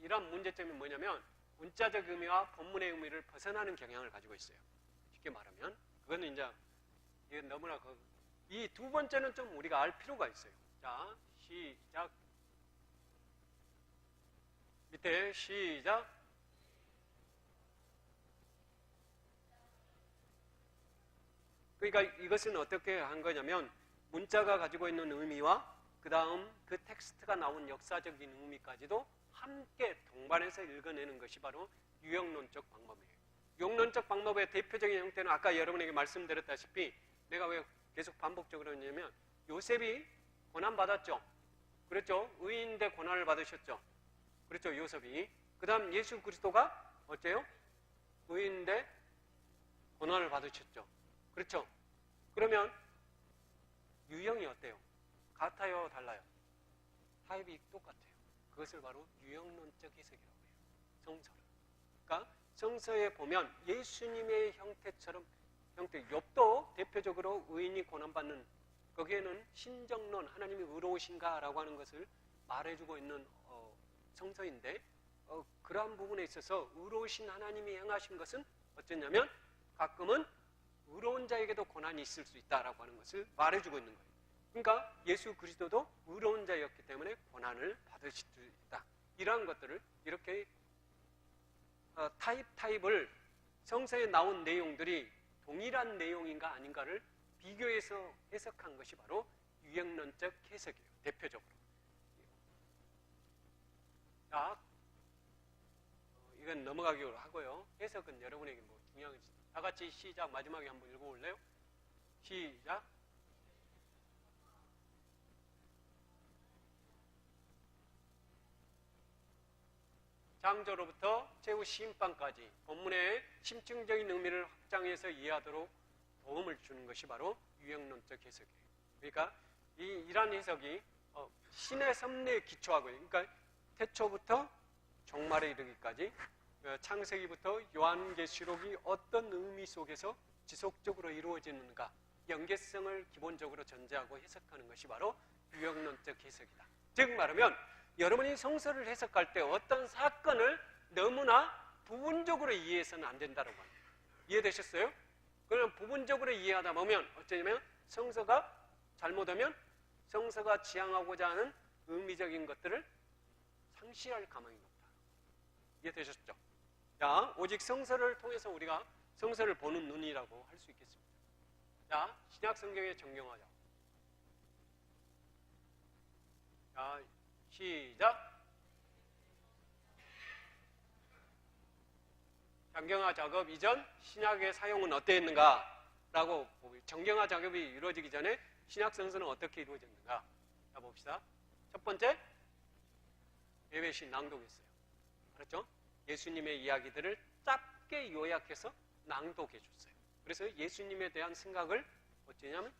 Speaker 1: 이런 문제점이 뭐냐면 문자적 의미와 본문의 의미를 벗어나는 경향을 가지고 있어요. 쉽게 말하면 그거는 이제 이게 너무나 이 두 번째는 좀 우리가 알 필요가 있어요. 자, 시작. 밑에 시작. 그러니까 이것은 어떻게 한 거냐면 문자가 가지고 있는 의미와 그 다음 그 텍스트가 나온 역사적인 의미까지도 함께 동반해서 읽어내는 것이 바로 유형론적 방법이에요. 유형론적 방법의 대표적인 형태는 아까 여러분에게 말씀드렸다시피 내가 왜 계속 반복적으로 했냐면 요셉이 고난받았죠. 그렇죠? 의인인데 고난을 받으셨죠. 그렇죠? 요셉이. 그 다음 예수 그리스도가 어때요? 의인인데 고난을 받으셨죠. 그렇죠? 그러면 유형이 어때요? 같아요? 달라요? 타입이 똑같아요. 그것을 바로 유형론적 해석이라고 해요. 성서를. 그러니까 성서에 보면 예수님의 형태처럼 욥도 대표적으로 의인이 고난받는 거기에는 신정론, 하나님이 의로우신가라고 하는 것을 말해주고 있는 성서인데 그러한 부분에 있어서 의로우신 하나님이 행하신 것은 어쩌냐면 가끔은 의로운 자에게도 고난이 있을 수 있다라고 하는 것을 말해주고 있는 거예요. 그러니까 예수 그리스도도 의로운 자였기 때문에 고난을 받으실 수 있다. 이러한 것들을 이렇게 타입을 성서에 나온 내용들이 동일한 내용인가 아닌가를 비교해서 해석한 것이 바로 유형론적 해석이에요. 대표적으로. 자, 이건 넘어가기로 하고요. 해석은 여러분에게 뭐 중요한 것이 다 같이 시작. 마지막에 한번 읽어볼래요? 시작. 창조로부터 최후 심판까지 본문의 심층적인 의미를 확장해서 이해하도록 도움을 주는 것이 바로 유형론적 해석이에요. 그러니까 이러한 해석이 신의 섭리에 기초하고, 그러니까 태초부터 종말에 이르기까지 창세기부터 요한계시록이 어떤 의미 속에서 지속적으로 이루어지는가, 연계성을 기본적으로 전제하고 해석하는 것이 바로 유형론적 해석이다. 즉 말하면 여러분이 성서를 해석할 때 어떤 사건을 너무나 부분적으로 이해해서는 안 된다고 합니다. 이해되셨어요? 그럼 부분적으로 이해하다 보면 어쩌냐면 성서가 잘못하면 성서가 지향하고자 하는 의미적인 것들을 상실할 가망이 높다. 이해되셨죠? 자, 오직 성서를 통해서 우리가 성서를 보는 눈이라고 할 수 있겠습니다. 자, 신약 성경에 정경하자. 자, 시작. 정경화 작업 이전 신약의 사용은 어땠는가? 라고 정경화 작업이 이루어지기 전에 신약 성서는 어떻게 이루어졌는가? 자, 봅시다. 첫 번째, 예배시 낭독했어요. 알았죠? 예수님의 이야기들을 짧게 요약해서 낭독해 줬어요. 그래서 예수님에 대한 생각을 어쩌냐면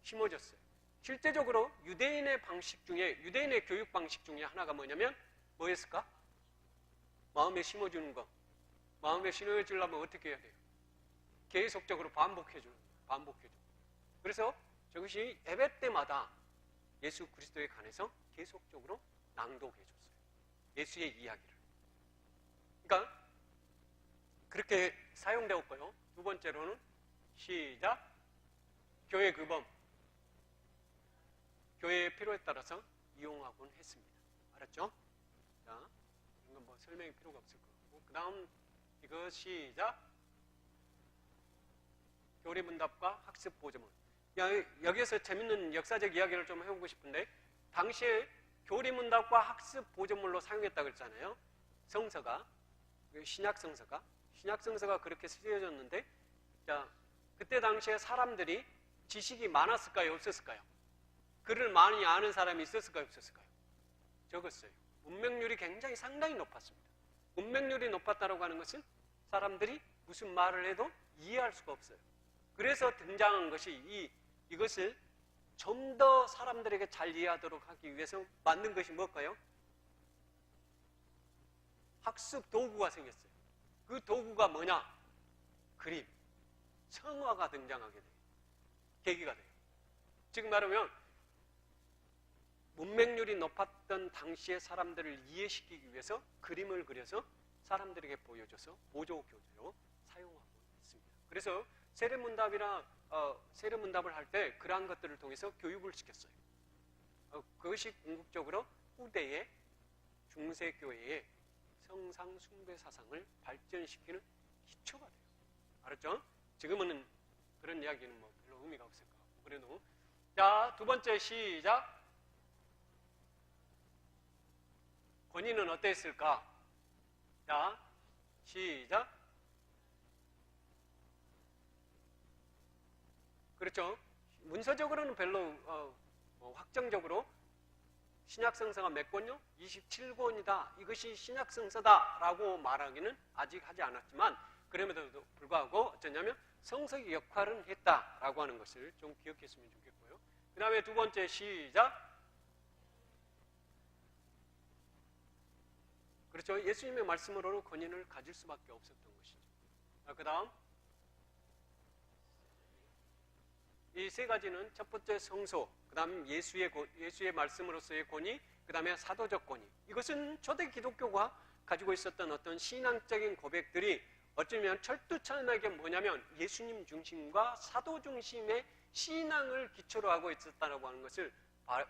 Speaker 1: 심어줬어요. 실제적으로 유대인의 방식 중에, 유대인의 교육 방식 중에 하나가 뭐냐면 뭐였을까? 마음에 심어주는 거. 마음에 심어주려면 어떻게 해야 돼요? 계속적으로 반복해주는 거예요. 반복해주는 거예요. 그래서 저것이 예배 때마다 예수 그리스도에 관해서 계속적으로 낭독해줬어요. 예수의 이야기를. 그러니까 그렇게 사용되었고요. 두 번째로는 시작. 교회 규범. 교회의 필요에 따라서 이용하곤 했습니다. 알았죠? 자, 이건 뭐 설명이 필요가 없을 거고. 그 다음 이거 시작. 교리문답과 학습보조문. 여기에서 재밌는 역사적 이야기를 좀 해보고 싶은데, 당시에 교리문답과 학습보조물로 사용했다고 그랬잖아요. 성서가, 신약성서가 그렇게 쓰여졌는데, 자, 그때 당시에 사람들이 지식이 많았을까요? 없었을까요? 글을 많이 아는 사람이 있었을까요? 없었을까요? 적었어요. 문맹률이 굉장히 상당히 높았습니다. 문맹률이 높았다고 하는 것은 사람들이 무슨 말을 해도 이해할 수가 없어요. 그래서 등장한 것이 이것을 좀 더 사람들에게 잘 이해하도록 하기 위해서 만든 것이 뭘까요? 학습 도구가 생겼어요. 그 도구가 뭐냐? 그림, 성화가 등장하게 돼요. 계기가 돼요. 즉 말하면 문맹률이 높았던 당시의 사람들을 이해시키기 위해서 그림을 그려서 사람들에게 보여줘서 보조교재로 사용하고 있습니다. 그래서 세례문답을 할 때 그러한 것들을 통해서 교육을 시켰어요. 그것이 궁극적으로 후대의 중세교회의 성상숭배 사상을 발전시키는 기초가 돼요. 알았죠? 지금은 그런 이야기는 뭐 별로 의미가 없을 것 같고. 그래도 자, 두 번째 시작. 권위는 어땠을까? 자, 시작. 그렇죠? 문서적으로는 별로 확정적으로 신약성서가 몇 권요? 27권이다. 이것이 신약성서다라고 말하기는 아직 하지 않았지만, 그럼에도 불구하고 어쩌냐면 성서의 역할은 했다라고 하는 것을 좀 기억했으면 좋겠고요. 그 다음에 두 번째 시작. 그렇죠? 예수님의 말씀으로는 권위를 가질 수밖에 없었던 것이죠. 그 다음 이 세 가지는 첫 번째 성소, 그 다음 예수의 말씀으로서의 권위, 그 다음에 사도적 권위. 이것은 초대 기독교가 가지고 있었던 어떤 신앙적인 고백들이 어쩌면 철두철미하게 뭐냐면 예수님 중심과 사도 중심의 신앙을 기초로 하고 있었다고 하는 것을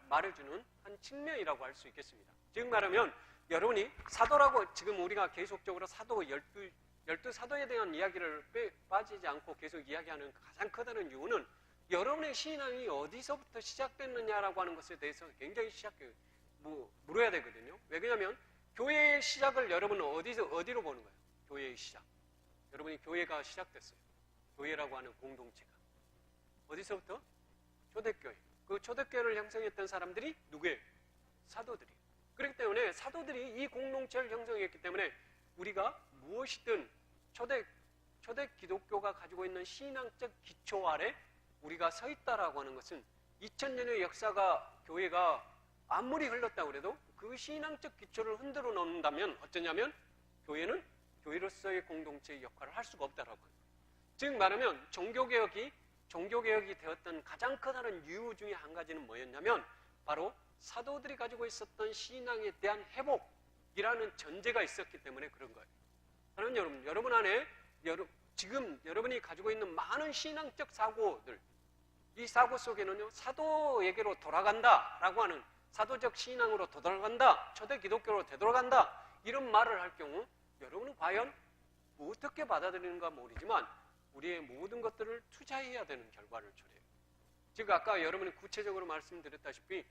Speaker 1: 말해주는 한 측면이라고 할 수 있겠습니다. 즉 말하면 여러분이 사도라고 지금 우리가 계속적으로 사도 12사도에 대한 이야기를 빠지지 않고 계속 이야기하는 가장 커다란 이유는 여러분의 신앙이 어디서부터 시작됐느냐라고 하는 것에 대해서 굉장히 물어야 되거든요. 왜냐하면 교회의 시작을 여러분은 어디로 보는 거예요? 교회의 시작. 여러분이 교회가 시작됐어요. 교회라고 하는 공동체가. 어디서부터? 초대교회. 그 초대교회를 형성했던 사람들이 누구예요? 사도들이에요. 그렇기 때문에 사도들이 이 공동체를 형성했기 때문에 우리가 무엇이든 초대 기독교가 가지고 있는 신앙적 기초 아래 우리가 서 있다라고 하는 것은 2000년의 역사가 교회가 아무리 흘렀다고 해도 그 신앙적 기초를 흔들어 놓는다면 어쩌냐면 교회는 교회로서의 공동체의 역할을 할 수가 없다라고 합니다. 즉 말하면 종교개혁이 되었던 가장 커다란 이유 중에 한 가지는 뭐였냐면 바로 사도들이 가지고 있었던 신앙에 대한 회복이라는 전제가 있었기 때문에 그런 거예요. 사랑하는 여러분 안에 지금 여러분이 가지고 있는 많은 신앙적 사고들, 이 사고 속에는요, 사도에게로 돌아간다라고 하는 사도적 신앙으로 되돌아간다, 초대 기독교로 되돌아간다, 이런 말을 할 경우 여러분은 과연 뭐 어떻게 받아들이는가 모르지만 우리의 모든 것들을 투자해야 되는 결과를 초래해요. 즉 아까 여러분이 구체적으로 말씀드렸다시피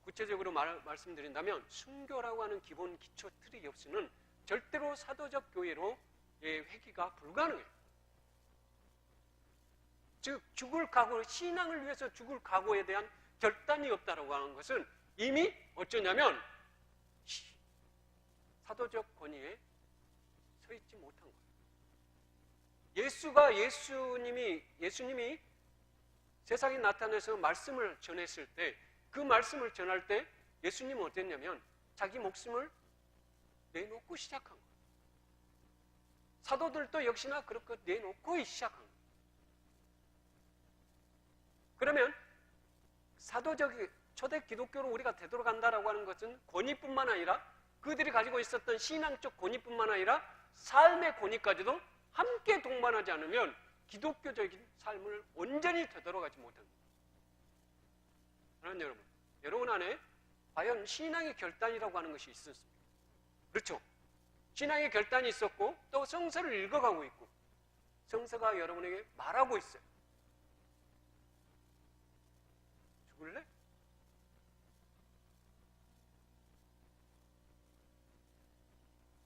Speaker 1: 구체적으로 말씀드린다면 순교라고 하는 기본 기초 틀이 없이는 절대로 사도적 교회로 회귀가 불가능해요. 즉 죽을 각오, 신앙을 위해서 죽을 각오에 대한 결단이 없다라고 하는 것은 이미 어쩌냐면 사도적 권위에 서 있지 못한 거예요. 예수님이 세상에 나타나서 말씀을 전했을 때 그 말씀을 전할 때 예수님은 어땠냐면 자기 목숨을 내놓고 시작한 거예요. 사도들도 역시나 그렇게 내놓고 시작한 거예요. 그러면 사도적 초대 기독교로 우리가 되돌아간다라고 하는 것은 권위뿐만 아니라 그들이 가지고 있었던 신앙적 권위뿐만 아니라 삶의 권위까지도 함께 동반하지 않으면 기독교적인 삶을 온전히 되돌아가지 못합니다. 그러나 여러분 안에 과연 신앙의 결단이라고 하는 것이 있었습니다. 그렇죠? 신앙의 결단이 있었고 또 성서를 읽어가고 있고 성서가 여러분에게 말하고 있어요. 죽을래?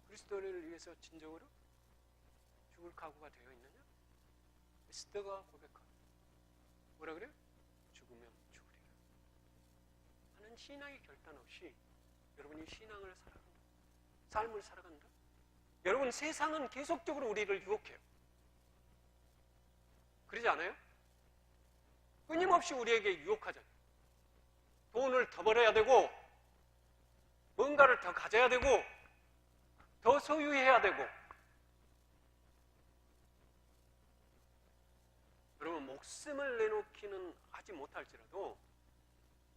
Speaker 1: 그리스도를 위해서 진정으로 죽을 각오가 되어 있느냐? 에스더가 고백하고 뭐라 그래요? 죽으면 죽으리라 하는 신앙의 결단 없이 여러분이 신앙을 살아간다, 삶을 살아간다. 여러분 세상은 계속적으로 우리를 유혹해요. 그러지 않아요? 끊임없이 우리에게 유혹하잖아요. 돈을 더 벌어야 되고 뭔가를 더 가져야 되고 더 소유해야 되고. 여러분 목숨을 내놓기는 하지 못할지라도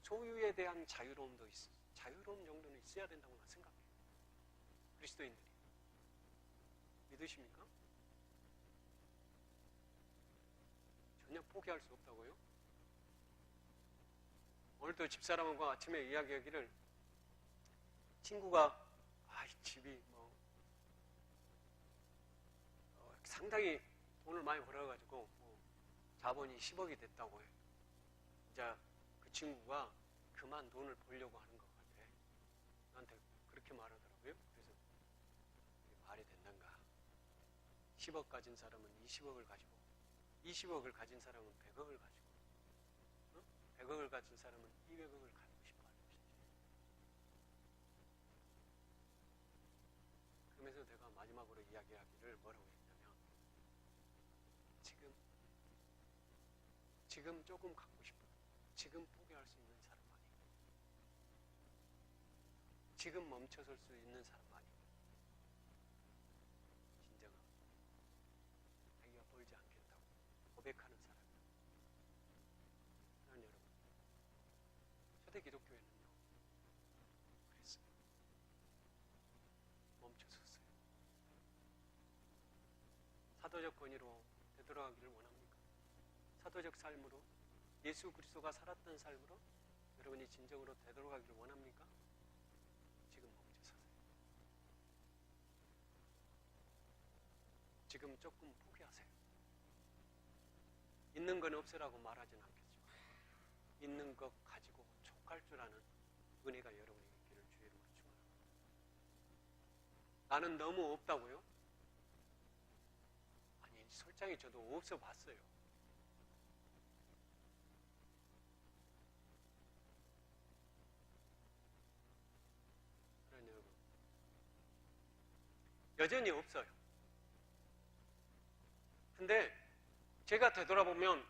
Speaker 1: 소유에 대한 자유로움 정도는 있어야 된다고 생각해요. 그리스도인들이. 믿으십니까? 전혀 포기할 수 없다고요? 오늘도 집사람과 아침에 이야기하기를 친구가 이 집이 상당히 돈을 많이 벌어가지고 자본이 10억이 됐다고 해요. 이제 그 친구가 그만 돈을 벌려고 하는 것 같아. 나한테 그렇게 말하더라고요. 그래서 말이 된단가. 10억 가진 사람은 20억을 가지고 20억을 가진 사람은 100억을 가지고 100억을 가진 사람은 200억을 가지고 싶어 하는 것이지. 그러면서 내가 마지막으로 이야기하기를 뭐라고 했냐면 지금 조금 갖고 싶어. 지금 포기할 수 있는 사람만이. 지금 멈춰설 수 있는 사람만이. 진정한 자기가 벌지 않겠다고 고백하는 사람이다. 그런 여러분, 초대 기독교에는요 그랬어요. 멈춰섰어요. 사도적 권위로 되돌아가기를 원합니다. 사도적 삶으로 예수 그리스도가 살았던 삶으로 여러분이 진정으로 되돌아가기를 원합니까? 지금 멈춰서세요. 지금 조금 포기하세요. 있는 건 없으라고 말하지는 않겠지만 있는 것 가지고 족할 줄 아는 은혜가 여러분에게 있기를 주의 이름으로 축원합니다. 나는 너무 없다고요? 아니 솔직히 저도 없어 봤어요. 여전히 없어요. 근데 제가 되돌아보면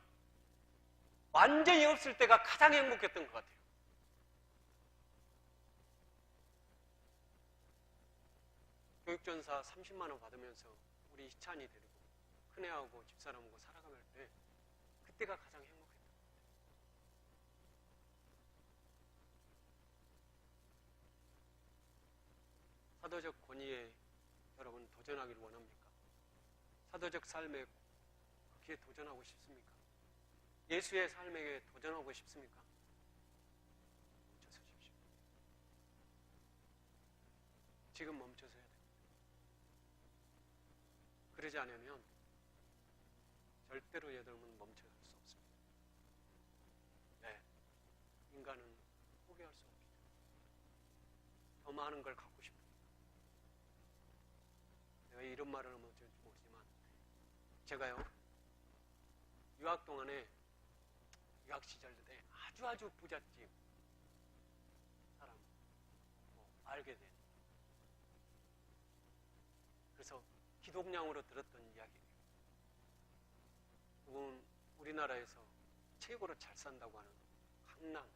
Speaker 1: 완전히 없을 때가 가장 행복했던 것 같아요. 교육전사 30만 원 받으면서 우리 희찬이 데리고 큰애하고 집사람하고 살아가면 때 그때가 가장 행복했던 것 같아요. 사도적 권위에 여러분 도전하기를 원합니까? 사도적 삶에 그렇게 도전하고 싶습니까? 예수의 삶에게 도전하고 싶습니까? 멈춰서십시오. 지금 멈춰서야 됩니다. 그러지 않으면 절대로 여러분은 멈춰갈 수 없습니다. 네, 인간은 포기할 수 없습니다. 더 많은 걸 갖고 싶습니다. 내가 이런 말을 하면 어쩔지 모르지만 제가요 유학 동안에 유학 시절 때 아주 부잣집 사람 알게 된 그래서 기독량으로 들었던 이야기예요. 그분 우리나라에서 최고로 잘 산다고 하는 강남.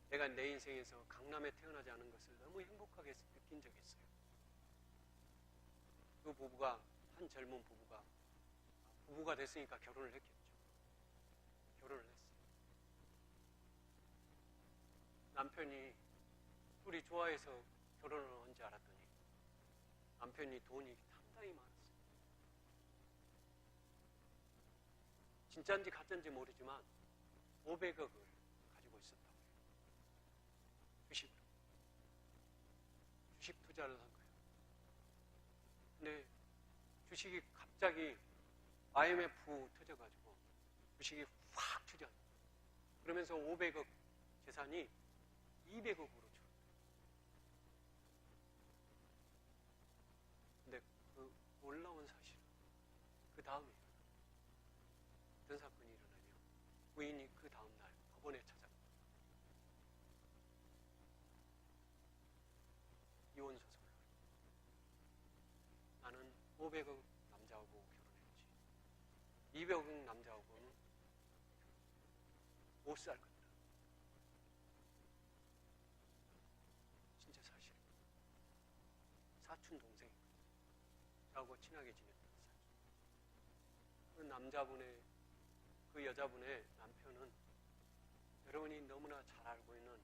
Speaker 1: 내가 내 인생에서 강남에 태어나지 않은 것을 너무 행복하게 느낀 적이 있어요. 그 부부가 한 젊은 부부가 됐으니까 결혼을 했겠죠. 결혼을 했어요. 남편이 둘이 좋아해서 결혼을 한 줄 알았더니 남편이 돈이 상당히 많았어요. 진짜인지 가짜인지 모르지만 500억을 가지고 있었다고 해요. 주식으로. 주식 투자를 한 거예요. 근데 주식이 갑자기 IMF 터져가지고 주식이 확 투자. 그러면서 500억 재산이 200억으로 줄었어요. 근데 그 놀라운 사실은 그 다음에 어떤 사건이 일어나냐. 부인이 그 다음날 법원에 찾아갑니다. 이혼 소송을. 나는 500억 남자하고 결혼했지. 200억 남자하고는 못 살 거다. 진짜 사실입니다. 사촌 동생이거든요. 저하고 친하게 지냈던 사촌. 그 남자분의 그 여자분의 남편은 여러분이 너무나 잘 알고 있는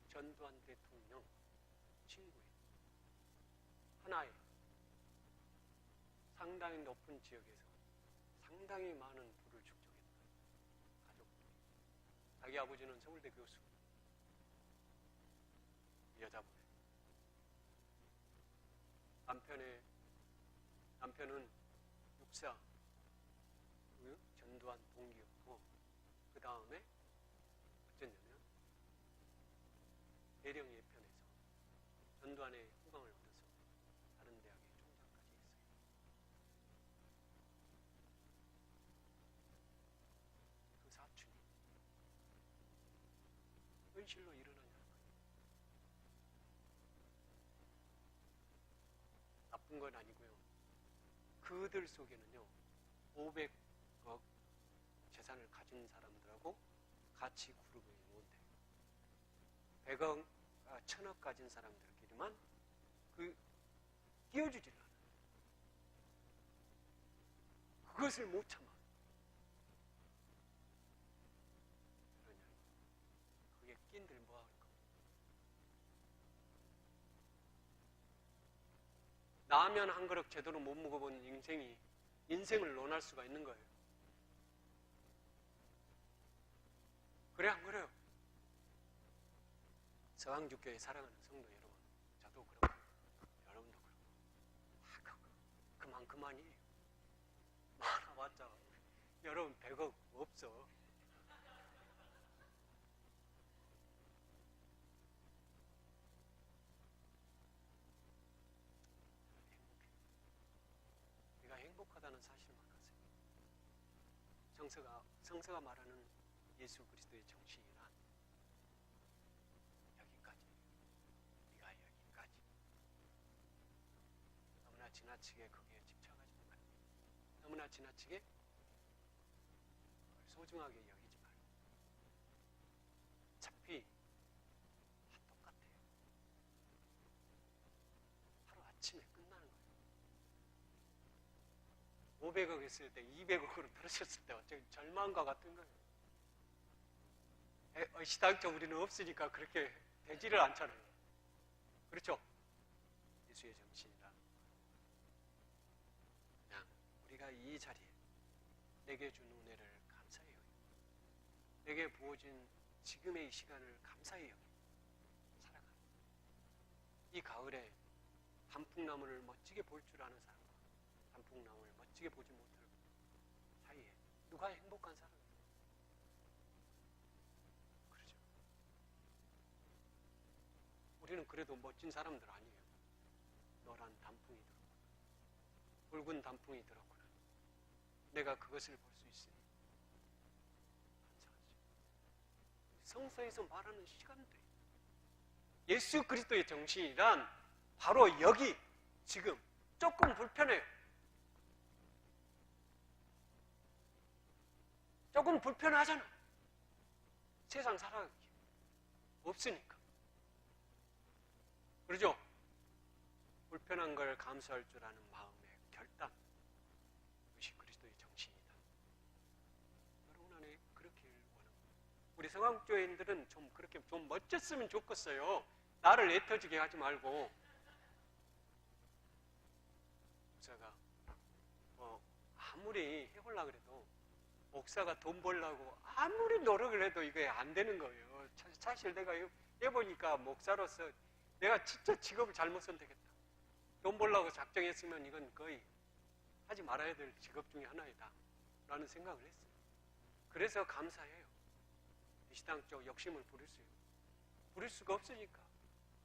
Speaker 1: 전두환 대통령 친구예요. 하나의 상당히 높은 지역에서 상당히 많은 부를 축적했다. 가족들이. 자기 아버지는 서울대 교수. 여자분의 남편은 육사 전두환 동기였고 그 다음에 어쨌냐면 대령 예편에서 전두환의 후광을 얻어서 다른 대학의 총장까지 했어요. 그 사춘이 현실로 일어나냐는 거예요. 나쁜 건 아니고요. 그들 속에는요 500억 재산을 가진 사람들하고 같이 그룹을 이루는데 100억, 1000억 가진 사람들끼리만 끼워주질 않아요. 그것을 못 참아. 그러냐. 그게 낀들 뭐 할 겁니까? 라면 한 그릇 제대로 못 먹어본 인생을 논할 수가 있는 거예요. 그래 안 그래요? 서강주교회 사랑하는 성도 여러분, 저도 그렇고 여러분도 그렇고 그만큼 아니에요. 많아봤자 여러분 100억 없어. 우리가 행복하다는 사실만 가세요. 성서가 말하는 예수 그리스도의 정신이란 여기까지. 네가 여기까지. 너무나 지나치게 거기에 집착하지 말고, 너무나 지나치게 소중하게 여기지 말고. 어차피 다 똑같아요. 하루 아침에 끝나는 거예요. 500억 했을 때 200억으로 떨어졌을 때 어쩌면 절망과 같은 거예요. 시당초 우리는 없으니까 그렇게 되지를 않잖아요. 그렇죠? 예수의 정신이라. 그냥 우리가 이 자리에 내게 준 은혜를 감사히 여기고 내게 부어진 지금의 이 시간을 감사히 여기고 살아가는 이 가을에 단풍나무를 멋지게 볼 줄 아는 사람과 어떻게 보지 못할 사이에 누가 행복한 사람이에요? 그렇죠. 우리는 그래도 멋진 사람들 아니에요. 노란 단풍이 들었구나, 붉은 단풍이 들었구나, 내가 그것을 볼 수 있으니 감사하지. 성서에서 말하는 시간들, 예수 그리스도의 정신이란 바로 여기 지금 조금 불편해요. 조금 불편하잖아. 세상 살아가기 없으니까. 그러죠? 불편한 걸 감수할 줄 아는 마음의 결단, 그것이 그리스도의 정신이다. 여러분 안에 그렇게 원합니다. 우리 성황교회인들은 좀 그렇게 좀 멋졌으면 좋겠어요. 나를 애터지게 하지 말고. 목사가 아무리 해보려고 그래도 목사가 돈 벌려고 아무리 노력을 해도 이게 안 되는 거예요. 사실 내가 해보니까 목사로서 내가 진짜 직업을 잘못 선택했다. 돈 벌려고 작정했으면 이건 거의 하지 말아야 될 직업 중에 하나이다 라는 생각을 했어요. 그래서 감사해요. 이 시당 쪽 욕심을 부릴 수가 없으니까.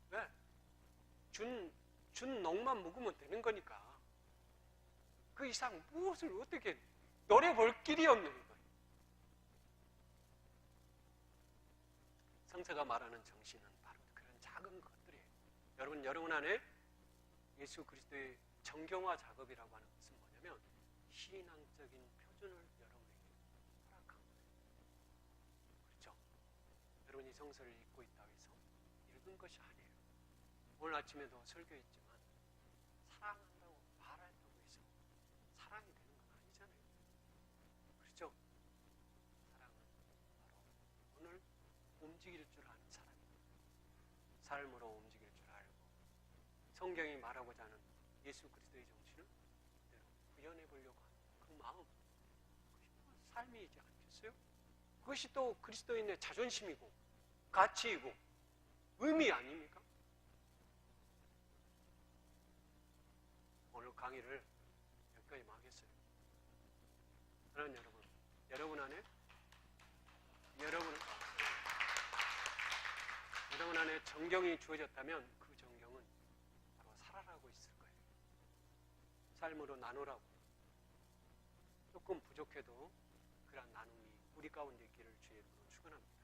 Speaker 1: 왜? 준 농만 먹으면 되는 거니까. 그 이상 무엇을 어떻게 노려볼 길이 없는 거예요. 성서가 말하는 정신은 바로 그런 작은 것들이에요. 여러분 안에 예수 그리스도의 정경화 작업이라고 하는 것은 뭐냐면 신앙적인 표준을 여러분에게 허락한 거예요. 그렇죠? 여러분이 성서를 읽고 있다고 해서 읽은 것이 아니에요. 오늘 아침에도 설교했지만 사랑한다고 말한다고 해서 사랑이 되는 건 아니잖아요. 그렇죠? 사랑은 바로 오늘 움직일 줄 아는 사람입니다. 삶으로 움직일 줄 알고 성경이 말하고자 하는 예수 그리스도의 정신을 그대로 구현해 보려고 하는 그 마음, 그것이 삶이지 않겠어요? 그것이 또 그리스도인의 자존심이고 가치이고 의미 아닙니까? 오늘 강의를 여기까지 하겠어요. 그러나 여러분 안에 여러분 안에 정경이 주어졌다면 그 정경은 바로 살아라고 있을 거예요. 삶으로 나누라고. 조금 부족해도 그런 나눔이 우리 가운데 있기를 주의 이름으로 축원합니다.